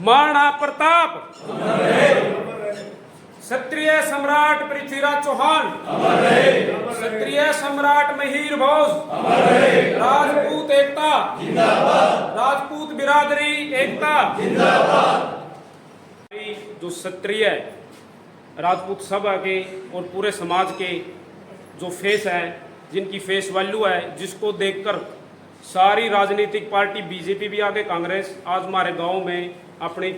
महाराणा प्रताप, क्षत्रिय सम्राट पृथ्वीराज चौहान, क्षत्रिय सम्राट मिहिर भोज, राजपूत एकता, राजपूत बिरादरी एकता। जो क्षत्रिय राजपूत सभा के और पूरे समाज के जो फेस हैं, जिनकी फेस वैल्यू है, जिसको देखकर सारी राजनीतिक पार्टी बीजेपी भी आगे, कांग्रेस आज हमारे गांव में अपनी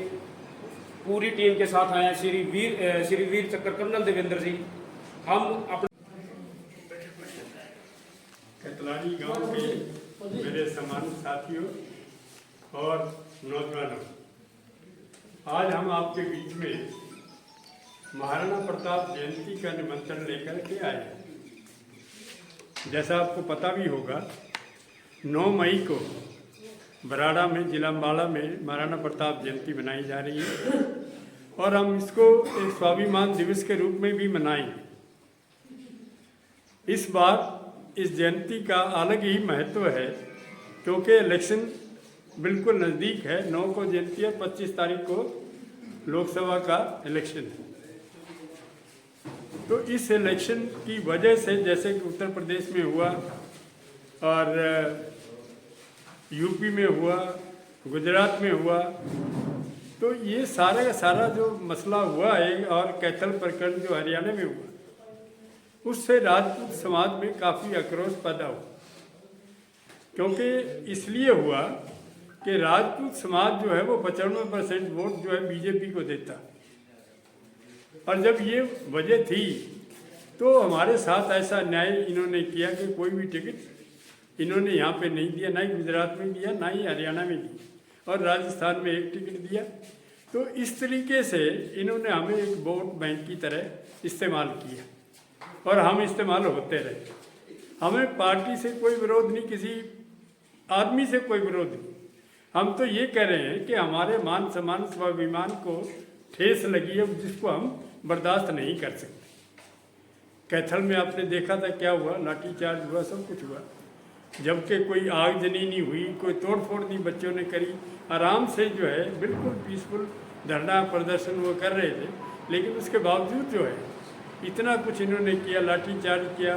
पूरी टीम के साथ आए हैं। श्री वीर चक्र कर्नल देवेंद्र जी, हम अपने कतलानी गांव के मेरे समान साथियों और नौजवानों, आज हम आपके बीच में महाराणा प्रताप जयंती का निमंत्रण लेकर के आए हैं। जैसा आपको पता भी होगा, 9 मई को बराड़ा में, जिला अम्बाला में महाराणा प्रताप जयंती मनाई जा रही है और हम इसको एक स्वाभिमान दिवस के रूप में भी मनाएंगे। इस बार इस जयंती का अलग ही महत्व है क्योंकि इलेक्शन बिल्कुल नज़दीक है। 9 को जयंती है, 25 तारीख को लोकसभा का इलेक्शन है। तो इस इलेक्शन की वजह से, जैसे कि उत्तर प्रदेश में हुआ और यूपी में हुआ, गुजरात में हुआ, तो ये सारा का सारा जो मसला हुआ है, और कैथल प्रकरण जो हरियाणा में हुआ, उससे राजपूत समाज में काफ़ी आक्रोश पैदा हुआ। क्योंकि इसलिए हुआ कि राजपूत समाज जो है वो 95% वोट जो है बीजेपी को देता, और जब ये वजह थी तो हमारे साथ ऐसा न्याय इन्होंने किया कि कोई भी टिकट इन्होंने यहाँ पे नहीं दिया, ना ही गुजरात में दिया, ना ही हरियाणा में दिया, और राजस्थान में एक टिकट दिया। तो इस तरीके से इन्होंने हमें एक वोट बैंक की तरह इस्तेमाल किया और हम इस्तेमाल होते रहे। हमें पार्टी से कोई विरोध नहीं, किसी आदमी से कोई विरोध नहीं। हम तो ये कह रहे हैं कि हमारे मान सम्मान स्वाभिमान को ठेस लगी है, जिसको हम बर्दाश्त नहीं कर सकते। कैथल में आपने देखा था क्या हुआ, लाठीचार्ज हुआ, सब कुछ हुआ, जबकि कोई आगजनी नहीं हुई, कोई तोड़फोड़ नहीं बच्चों ने करी। आराम से जो है बिल्कुल पीसफुल धरना प्रदर्शन वो कर रहे थे, लेकिन उसके बावजूद जो है इतना कुछ इन्होंने किया, लाठीचार्ज किया।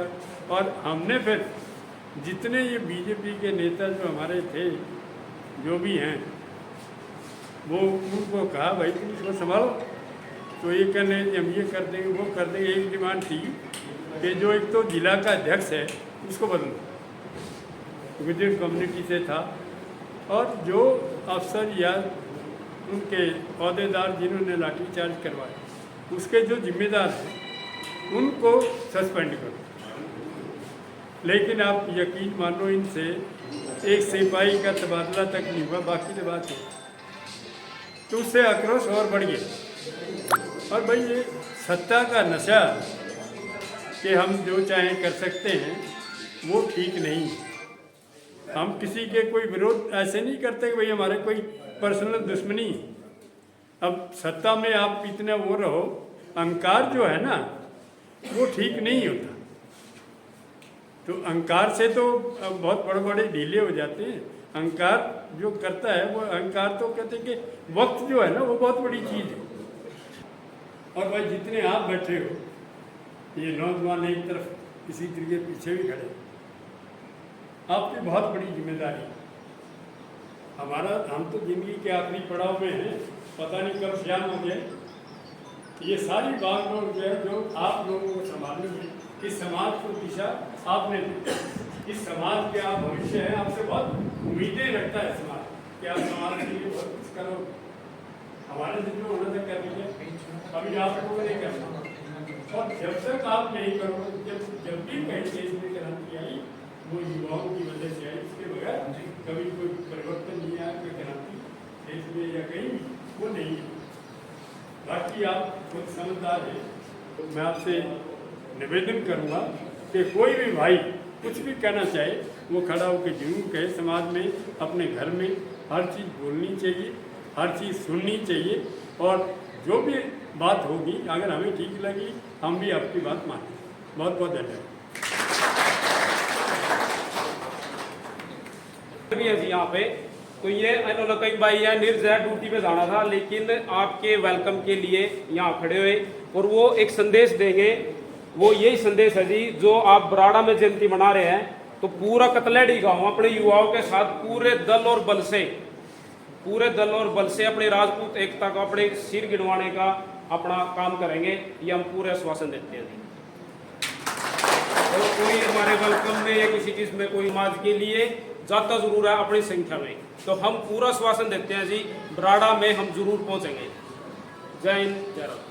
और हमने फिर जितने ये बीजेपी के नेता जो हमारे थे, जो भी हैं, वो उनको कहा भाई तुम इसको संभालो। तो ये कहने हम ये कर देंगे, वो कर देंगे। एक डिमांड थी कि जो एक तो जिला का अध्यक्ष है उसको बदलो, गुजर कम्युनिटी से था, और जो अफसर या उनके अहदेदार जिन्होंने लाठीचार्ज करवाया, उसके जो जिम्मेदार हैं उनको सस्पेंड करो। लेकिन आप यकीन मानो, इनसे एक सिपाही का तबादला तक नहीं हुआ, बाकी तो बात है। तो उससे आक्रोश और बढ़ गया। और भाई ये सत्ता का नशा कि हम जो चाहें कर सकते हैं, वो ठीक नहीं। हम किसी के कोई विरोध ऐसे नहीं करते कि भाई हमारे कोई पर्सनल दुश्मनी। अब सत्ता में आप इतने वो रहो, अहंकार जो है ना वो ठीक नहीं होता। तो अहंकार से तो बहुत बड़े बड़े ढीले हो जाते हैं। अहंकार जो करता है वो, अहंकार तो कहते हैं कि वक्त जो है ना वो बहुत बड़ी चीज़ है। और भाई जितने आप बैठे हो, ये नौजवान एक तरफ, किसी तरीके पीछे भी खड़े, आपकी बहुत बड़ी जिम्मेदारी। हम तो जिंदगी के आखिरी पड़ाव में हैं, पता नहीं कब शाम हो जाए। ये सारी बात जो है जो आप लोगों को संभालने में, इस समाज को दिशा आपने दी। इस समाज के आप भविष्य हैं, आपसे बहुत उम्मीदें रखता है समाज कि आप समाज के लिए बहुत कुछ करो। हमारे से जो होना था कर लीजिए, अभी आप लोगों को नहीं करना। और जब तक आप नहीं करोगे, जब भी कहीं देश में क्रांति आई, वो युवाओं की वजह से आई। इसके बगैर कभी कोई परिवर्तन नहीं आया, कोई क्रांति देश में या कहीं वो नहीं है। बाकी आप खुद समझदार हैं। तो मैं आपसे निवेदन करूँगा कि कोई भी भाई कुछ भी कहना चाहे, वो खड़ा होकर जरूर कहे। समाज में, अपने घर में हर चीज़ बोलनी चाहिए, हर चीज़ सुननी चाहिए, और जो भी बात होगी अगर हमें ठीक लगी, हम भी आपकी बात मानें। बहुत बहुत धन्यवाद। भी है यहाँ पे तो ये इन्होंने कई भाई है निर्जय ड्यूटी पे जाना था, लेकिन आपके वेलकम के लिए यहाँ खड़े हुए और वो एक संदेश देंगे। वो यही संदेश है जी, जो आप बराड़ा में जयंती मना रहे हैं, तो पूरा कतलेडी गांव अपने युवाओं के साथ पूरे दल और बल से अपने राजपूत एकता का, अपने सिर गिनवाने का अपना काम करेंगे। ये हम पूरे आश्वासन देते हैं जी। और कोई हमारे वेलकम में या किसी चीज में कोई समाज के लिए जाता जरूर है अपनी संख्या में, तो हम पूरा आश्वासन देते हैं जी, बराड़ा में हम जरूर पहुंचेंगे। जय हिंद, जय भारत।